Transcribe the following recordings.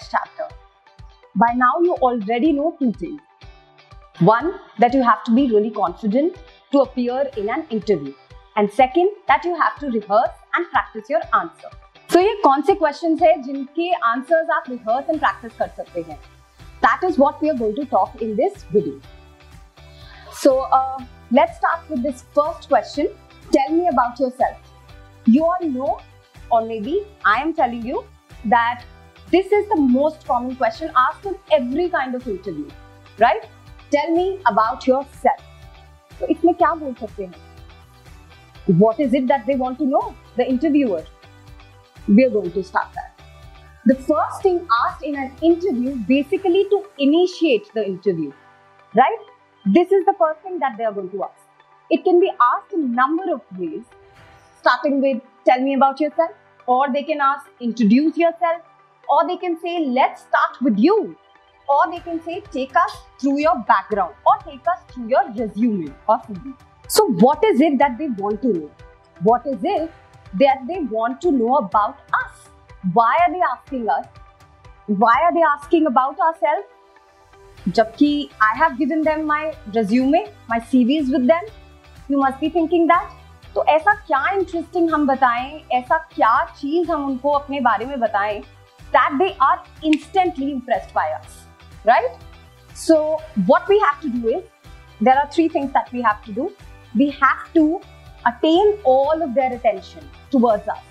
fresh chapter. By now, you already know two things. One, that you have to be really confident to appear in an interview. And second, that you have to rehearse and practice your answer. So, ये कौन से questions हैं जिनके answers आप rehearse and practice कर सकते हैं? That is what we are going to talk in this video. So, let's start with this first question. Tell me about yourself. You all know, or maybe I am telling you, that this is the most common question asked in every kind of interview, right? Tell me about yourself. So, इसमें क्या बोल सकते हैं? What is it that they want to know, the interviewer? We are going to start that. The first thing asked in an interview, basically to initiate the interview, right? This is the first thing that they are going to ask. It can be asked in a number of ways, starting with tell me about yourself, or they can ask introduce yourself, or they can say let's start with you, or they can say take us through your background, or take us through your resume or CV. So what is it that they want to know? What is it that they want to know about us? Why are they asking us? Why are they asking about ourselves? Jabki I have given them my resume, my CVs with them. You must be thinking that. तो ऐसा क्या interesting हम बताएं, ऐसा क्या चीज हम उनको अपने बारे में बताएं, that they are instantly impressed by us, right? So what we have to do is, there are three things that we have to do. We have to attain all of their attention towards us.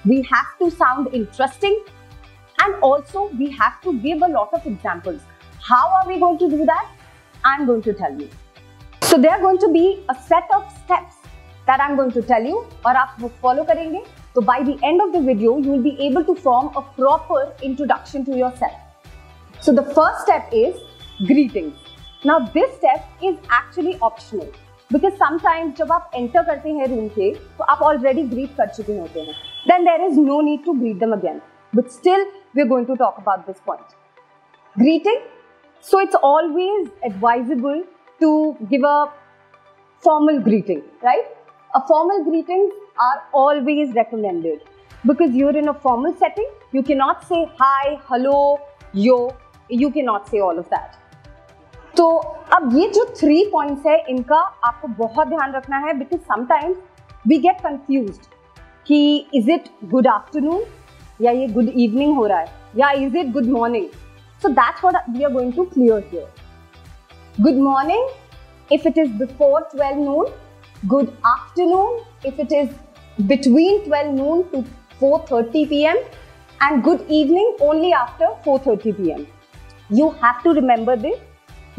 We have to sound interesting, and also we have to give a lot of examples. How are we going to do that? I'm going to tell you. So there are going to be a set of steps that I'm going to tell you, और आप वो follow करेंगे. So by the end of the video, you will be able to form a proper introduction to yourself. So the first step is greetings. Now this step is actually optional. Because sometimes जब आप enter करते हैं room के, तो आप already greet कर चुके होते हैं. Then there is no need to greet them again. But still, we're going to talk about this point. Greeting. So it's always advisable to give a formal greeting, right? A formal greetings are always recommended. Because you're in a formal setting, you cannot say hi, hello, yo. You cannot say all of that. तो अब ये जो 3 points है इनका आपको बहुत ध्यान रखना है, because sometimes we get confused कि is it good afternoon या ये good evening हो रहा है या is it good morning. So that's what we are going to clear here. Good morning if it is before 12 noon, good afternoon if it is between 12 noon to 4:30 p.m. and good evening only after 4:30 p.m. You have to remember this.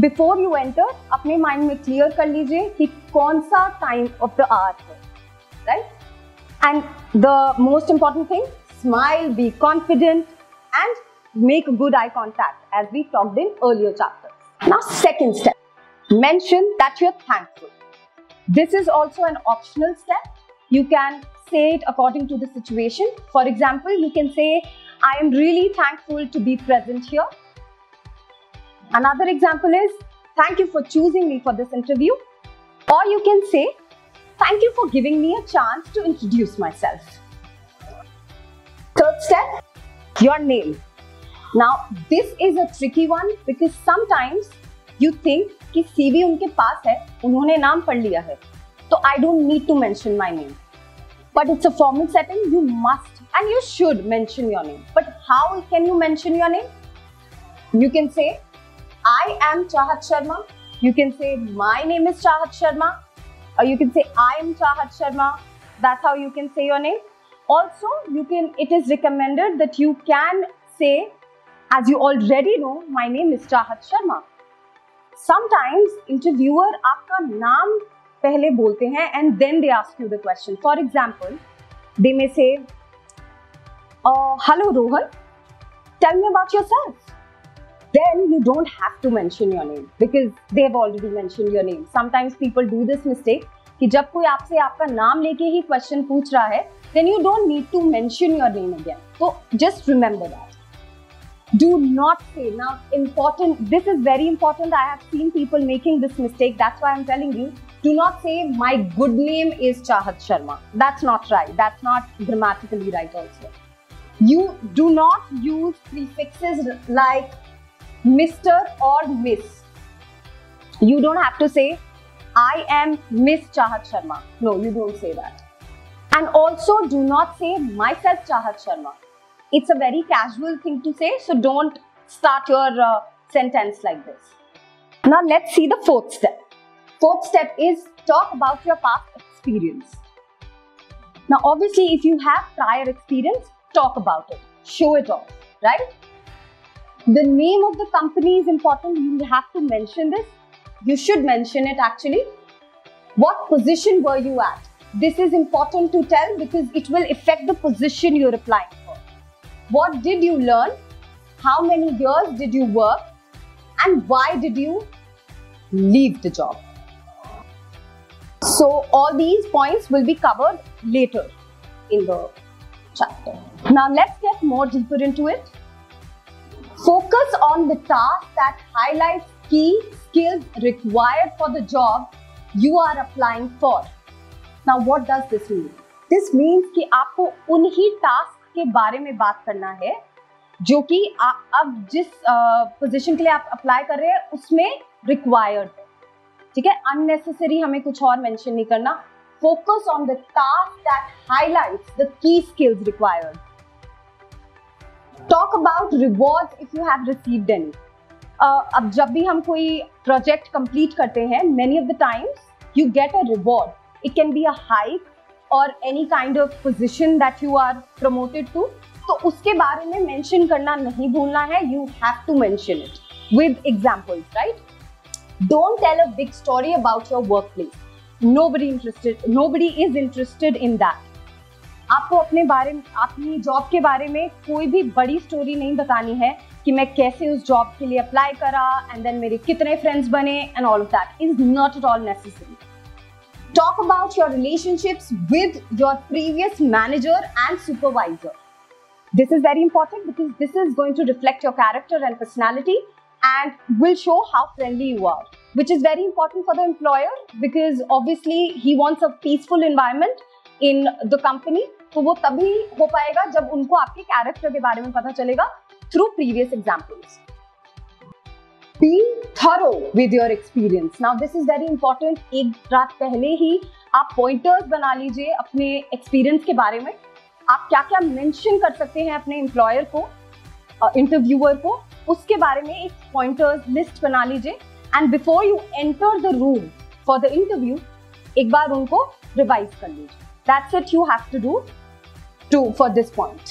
Before you enter, अपने mind में clear कर लीजिए कि कौन सा time of the hour है, right? And the most important thing, smile, be confident, and make good eye contact, as we talked in earlier chapters. Now, second step, mention that you're thankful. This is also an optional step. You can say it according to the situation. For example, you can say, I am really thankful to be present here. Another example is, thank you for choosing me for this interview. Or you can say, thank you for giving me a chance to introduce myself. Third step, your name. Now, this is a tricky one because sometimes you think कि CV उनके पास है, उन्होंने नाम पढ़ लिया है, तो I don't need to mention my name. But it's a formal setting, you must and you should mention your name. But how can you mention your name? You can say, I am Chahat Sharma. You can say, my name is Chahat Sharma. Or you can say, I am Chahat Sharma. That's how you can say your name. Also, it is recommended that you can say, as you already know, my name is Chahat Sharma. Sometimes interviewer आपका नाम पहले बोलते हैं and then they ask you the question. For example, they may say, hello Rohan, tell me about yourself. Then you don't have to mention your name because they have already mentioned your name. Sometimes people do this mistake कि जब कोई आपसे आपका नाम लेके ही question पूछ रहा है, then you don't need to mention your name again. So just remember that. Do not say, now important, this is very important. I have seen people making this mistake. That's why I'm telling you, do not say my good name is Chahat Sharma. That's not right. That's not grammatically right also. You do not use prefixes like Mr. or Miss. You don't have to say, I am Miss Chahat Sharma. No, you don't say that. And also do not say myself Chahat Sharma. It's a very casual thing to say, so don't start your sentence like this. Now let's see the fourth step. Fourth step is talk about your past experience. Now obviously if you have prior experience, talk about it. Show it off, right? The name of the company is important. You have to mention this. You should mention it actually. What position were you at? This is important to tell because it will affect the position you're applying for. What did you learn? How many years did you work? And why did you leave the job? So all these points will be covered later in the chapter. Now let's get more deeper into it. Focus on the task that highlights key skills required for the job you are applying for. Now what does this mean? This means कि आपको उन्हीं task के बारे में बात करना है जो कि अब जिस पोजीशन के लिए आप अप्लाई कर रहे हैं उसमें रिक्वायर्ड है, ठीक है? अननेसेसरी हमें कुछ और मेंशन नहीं करना. Focus on the task that highlights the key skills required. Talk about rewards if you have received any. अब जब भी हम कोई प्रोजेक्ट कंप्लीट करते हैं, many of the times you get a reward. It can be a hike और any kind of position that you are promoted to. तो उसके बारे में मेंशन करना नहीं भूलना है. You have to mention it with examples, right? Don't tell a big story about your workplace. nobody is interested in that. आपको अपने बारे में, अपनी जॉब के बारे में कोई भी बड़ी स्टोरी नहीं बतानी है कि मैं कैसे उस जॉब के लिए अप्लाई करा एंड देन मेरे कितने फ्रेंड्स बने and all of that is not at all necessary. Talk about your relationships with your previous manager and supervisor. This is very important because this is going to reflect your character and personality and will show how friendly you are, which is very important for the employer because obviously he wants a peaceful environment in the company. तो वो तभी हो पाएगा जब उनको आपके character के बारे में पता चलेगा through previous examples. Be thorough with your experience. Now this is very important. एक रात पहले ही आप पॉइंटर्स बना लीजिए अपने एक्सपीरियंस के बारे में. आप क्या क्या मेंशन कर सकते हैं अपने एम्प्लॉयर को, इंटरव्यूअर को, उसके बारे में एक पॉइंटर्स लिस्ट बना लीजिए. And before you enter the room for the interview एक बार उनको रिवाइज कर लीजिए. That's it you have to do for this point.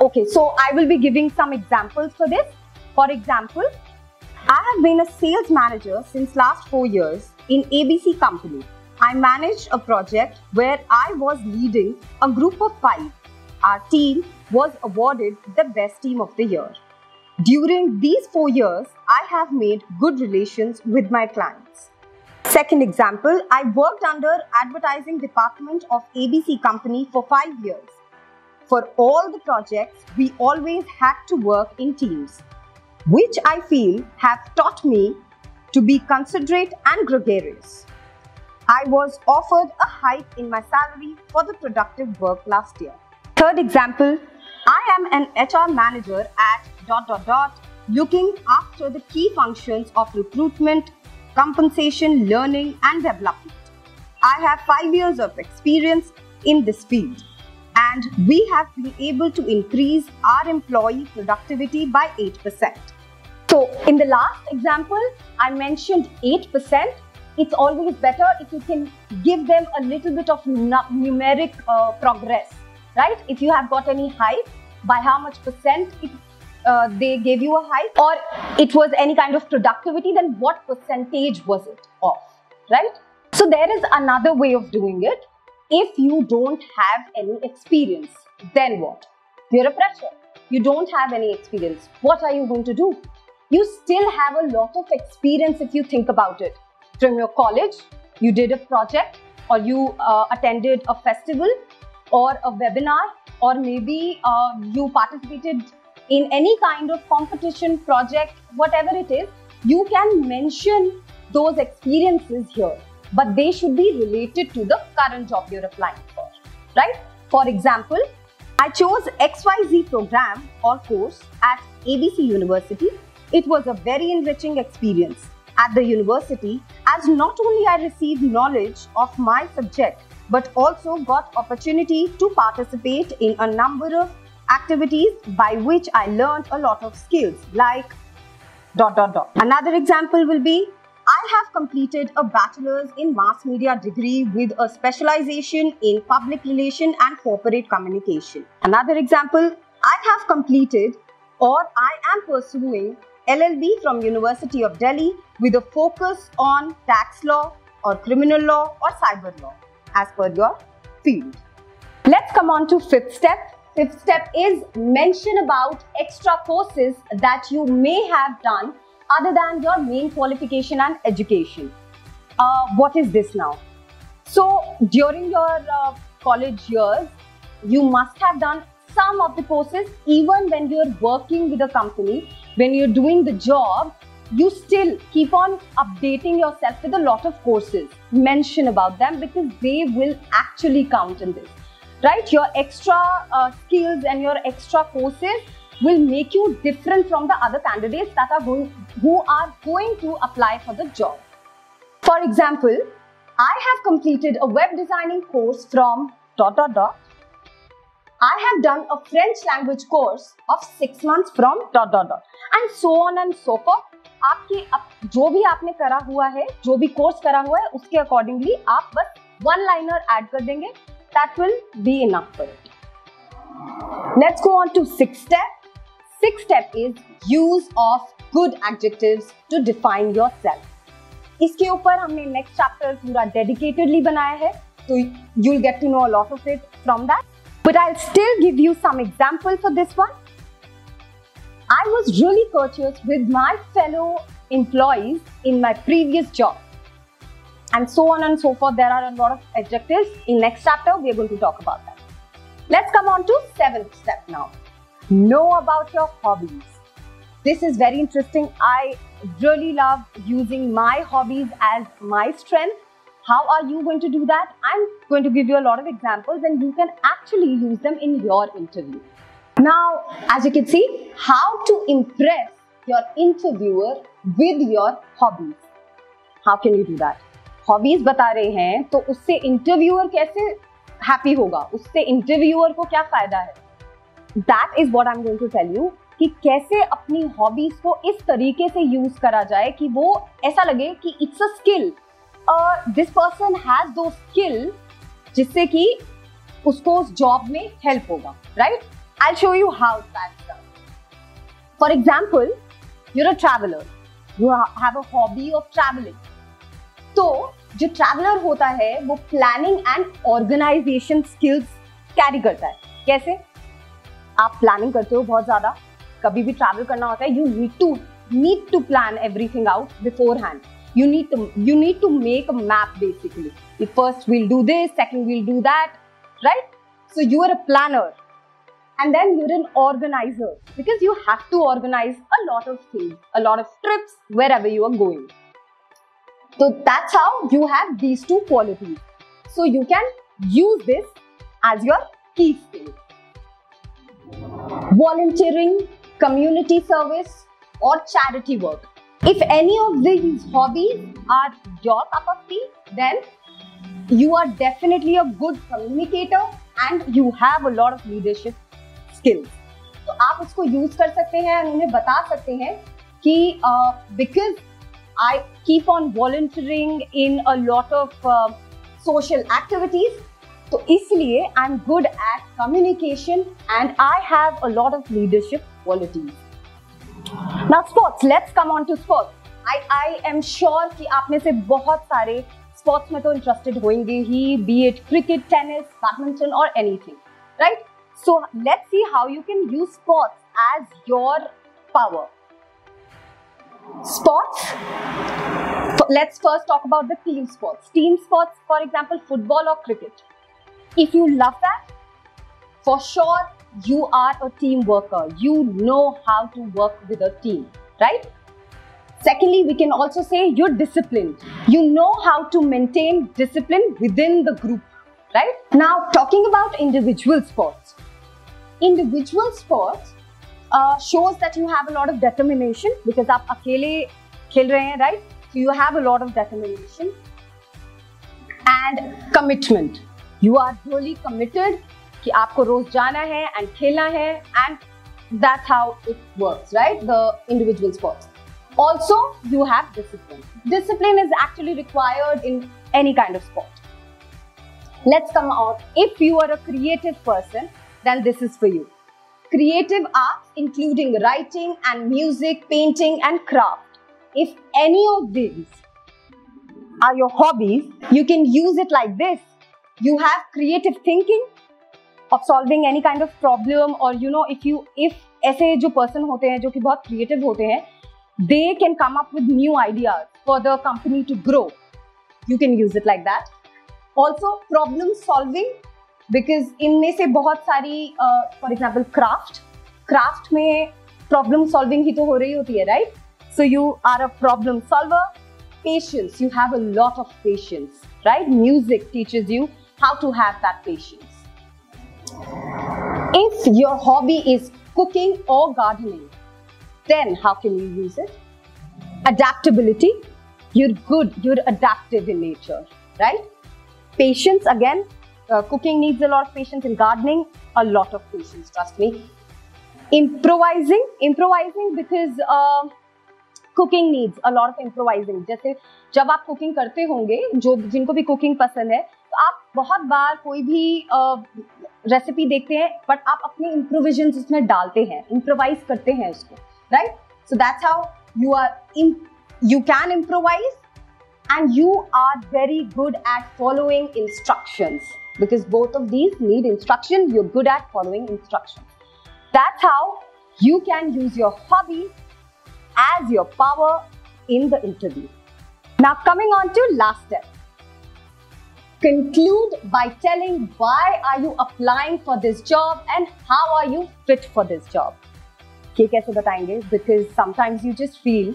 Okay, so I will be giving some examples for this. For example, I have been a sales manager since last 4 years in ABC company. I managed a project where I was leading a group of 5. Our team was awarded the best team of the year. During these 4 years, I have made good relations with my clients. Second example, I worked under advertising department of ABC company for 5 years. For all the projects, we always had to work in teams, which I feel have taught me to be considerate and gregarious. I was offered a hike in my salary for the productive work last year. Third example, I am an HR manager at ... looking after the key functions of recruitment, compensation, learning and development. I have 5 years of experience in this field and we have been able to increase our employee productivity by 8%. So in the last example, I mentioned 8%. It's always better if you can give them a little bit of numeric progress, right? If you have got any hike, by how much percent they gave you a hike, or it was any kind of productivity, then what percentage was it of, right? So there is another way of doing it. If you don't have any experience, then what? You're a fresher. You don't have any experience. What are you going to do? You still have a lot of experience if you think about it. From your college, you did a project or you attended a festival or a webinar, or maybe you participated in any kind of competition, project, whatever it is. You can mention those experiences here, but they should be related to the current job you're applying for, right? For example, I chose XYZ program or course at ABC University. It was a very enriching experience at the university, as not only I received knowledge of my subject but also got opportunity to participate in a number of activities by which I learned a lot of skills like ... Another example will be, I have completed a bachelor's in mass media degree with a specialization in public relation and corporate communication. Another example, I have completed or I am pursuing LLB from University of Delhi with a focus on tax law or criminal law or cyber law as per your field. Let's come on to fifth step. Fifth step is mention about extra courses that you may have done other than your main qualification and education. What is this now? So during your college years, you must have done some of the courses. Even when you're working with a company, when you're doing the job, you still keep on updating yourself with a lot of courses. Mention about them because they will actually count in this. Right? Your extra skills and your extra courses will make you different from the other candidates that are who are going to apply for the job. For example, I have completed a web designing course from ... I have done a French language course of 6 months from ... and so on and so forth. आपके जो भी आपने करा हुआ है, जो भी course करा हुआ है, उसके अकॉर्डिंगली आप बस वन लाइनर ऐड कर देंगे. That will be enough for it. Let's go on to sixth step. Sixth step is use of good adjectives to define yourself. इसके ऊपर हमने next chapter पूरा dedicatedly बनाया है, तो you'll get to know a lot of it from that. But I'll still give you some example for this one. I was really courteous with my fellow employees in my previous job. And so on and so forth. There are a lot of adjectives. In next chapter, we are going to talk about that. Let's come on to seventh step now. Know about your hobbies. This is very interesting. I really love using my hobbies as my strength. How are you going to do that? I'm going to give you a lot of examples and you can actually use them in your interview. Now, as you can see, how to impress your interviewer with your hobbies. How can you do that? Hobbies बता रहे हैं तो उससे interviewer कैसे happy होगा, उससे interviewer को क्या फायदा है. That is what I am going to tell you कि कैसे अपनी हॉबीज को इस तरीके से यूज करा जाए कि वो ऐसा लगे कि it's a skill, this person has दो स्किल जिससे कि उसको उस जॉब में हेल्प होगा. Right, I will show you how that's done. For example, you are a traveller, you have a hobby of travelling. तो जो ट्रैवलर होता है वो planning and organisation skills carry करता है. कैसे? आप प्लानिंग करते हो बहुत ज्यादा, कभी भी ट्रैवल करना होता है, you need to plan everything out beforehand. you need to make a map basically. The first we'll do this, second we'll do that, right? So you are a planner and then you're an organizer because you have to organize a lot of things, a lot of trips wherever you are going. So that's how you have these two qualities. So you can use this as your key skill. Volunteering, community service or charity work. If any of these hobbies are your cup of tea, then you are definitely a good communicator and you have a lot of leadership skills. तो आप उसको use कर सकते हैं और उन्हें बता सकते हैं कि because I keep on volunteering in a lot of social activities, तो इसलिए I'm good at communication and I have a lot of leadership qualities. Now sports, let's come on to sports. I am sure कि आप में से बहुत सारे sports में तो interested होंगे ही, be it cricket, tennis, badminton or anything, right? So let's see how you can use sports as your power. Sports. Let's first talk about the team sports. Team sports, for example, football or cricket. If you love that, for sure you are a team worker. You know how to work with a team, right? Secondly, we can also say you're disciplined. You know how to maintain discipline within the group, right? Now, talking about individual sports. Individual sports shows that you have a lot of determination because आप अकेले खेल रहे हैं, right? So you have a lot of determination and commitment. You are really committed कि आपको रोज जाना है and खेलना है, and that's how it works, right? The individual sports. Also, you have discipline. Discipline is actually required in any kind of sport. Let's come out. If you are a creative person, then this is for you. Creative arts, including writing and music, painting and craft. If any of these are your hobbies, you can use it like this. You have creative thinking of solving any kind of problem, or you know, if ऐसे जो person होते हैं जो कि बहुत creative होते हैं, they can come up with new ideas for the company to grow. You can use it like that. Also, problem solving, because इनमें से बहुत सारी, for example, craft में problem solving ही तो हो रही होती है, right? So you are a problem solver. Patience, you have a lot of patience, right? Music teaches you how to have that patience. If your hobby is cooking or gardening, then how can you use it? Adaptability, you're good, you're adaptive in nature, right? Patience, again, cooking needs a lot of patience, in gardening, a lot of patience, trust me. Improvising because cooking needs a lot of improvising. जैसे जब आप cooking करते होंगे, जिनको भी cooking पसंद है, तो आप बहुत बार कोई भी रेसिपी देखते हैं, बट आप अपने improvisions उसमें डालते हैं, improvise करते हैं उसको, right? So that's how you can improvise, and you are very good at following instructions, because both of these need instructions. You're good at following instructions. That's how you can use your hobby as your power in the interview. Now coming on to last step. Conclude by telling why are you applying for this job and how are you fit for this job. ये कैसे बताएंगे? Because sometimes you just feel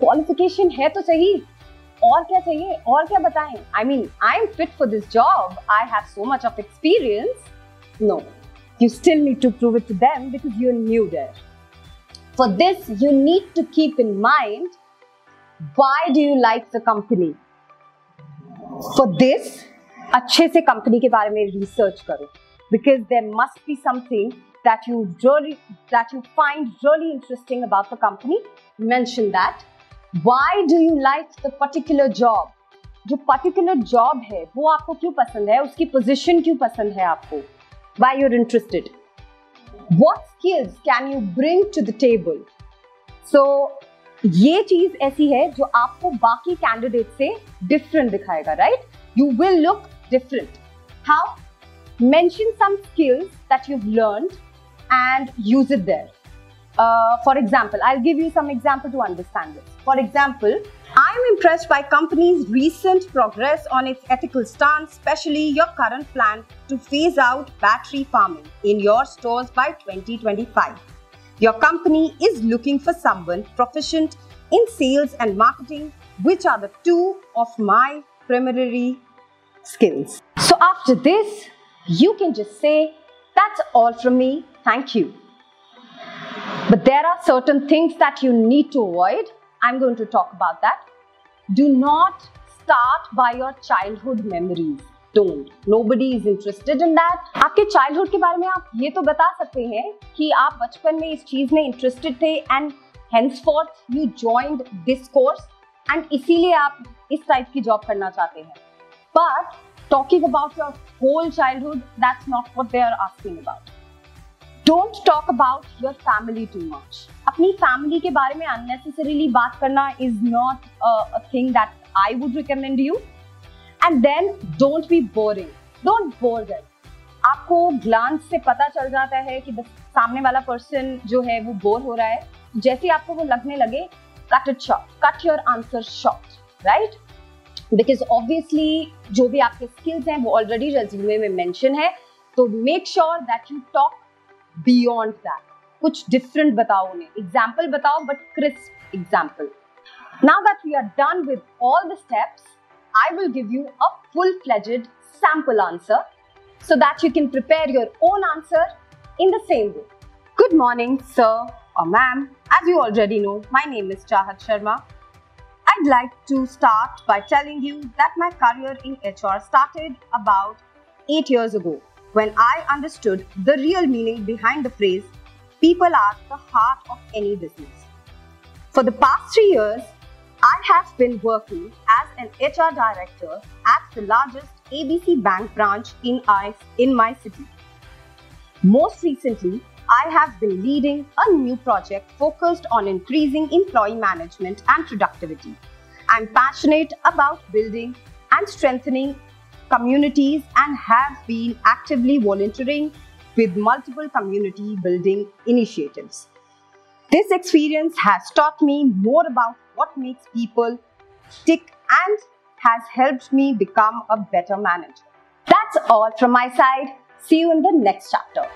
qualification है तो सही, और क्या चाहिए, और क्या बताएं? I mean, I'm fit for this job. I have so much of experience. No, you still need to prove it to them because you're new there. For this, you need to keep in mind, why do you like the company? For this, अच्छे से company के बारे में research करो, because there must be something that you find really interesting about the company. Mention that. Why do you like the particular job? जो particular job है, वो आपको क्यों पसंद है? उसकी position क्यों पसंद है आपको? Why you're interested? What skills can you bring to the table? So, ये चीज ऐसी है जो आपको बाकी कैंडिडेट से डिफरेंट दिखाएगा, right? You will look different. How? Mention some skills that you've learned and use it there. For example, I'll give you some example to understand this. For example, I'm impressed by company's recent progress on its ethical stance, especially your current plan to phase out battery farming in your stores by 2025. Your company is looking for someone proficient in sales and marketing, which are the two of my primary skills. So after this, you can just say, that's all from me, thank you. But there are certain things that you need to avoid. I'm going to talk about that. Do not start by your childhood memories. Don't. Nobody is interested in that. आपके childhood के बारे में आप ये तो बता सकते हैं कि आप बचपन में इस चीज में interested थे and henceforth you joined this course and इसीलिए आप इस type की job करना चाहते हैं. But talking about your whole childhood, that's not what they are asking about. Don't talk about your family too much. अपनी family के बारे में unnecessarily बात करना is not a thing that I would recommend you. And then don't be boring. Don't bore them. आपको glance से पता चल जाता है कि सामने वाला person जो है वो bore हो रहा है. जैसे आपको वो लगने लगे, cut it short. Cut your answer short, right? Because obviously जो भी आपके skills हैं वो already resume में mention है. तो make sure that you talk beyond that. कुछ different बताओ उन्हें. Example बताओ, but crisp example. Now that we are done with all the steps, I will give you a full-fledged sample answer so that you can prepare your own answer in the same way. Good morning, sir or ma'am. As you already know, my name is Chahat Sharma. I'd like to start by telling you that my career in HR started about 8 years ago when I understood the real meaning behind the phrase, people are the heart of any business. For the past 3 years, I have been working as an HR director at the largest ABC Bank branch in my city. Most recently, I have been leading a new project focused on increasing employee management and productivity. I'm passionate about building and strengthening communities and have been actively volunteering with multiple community building initiatives. This experience has taught me more about what makes people tick and has helped me become a better manager. That's all from my side. See you in the next chapter.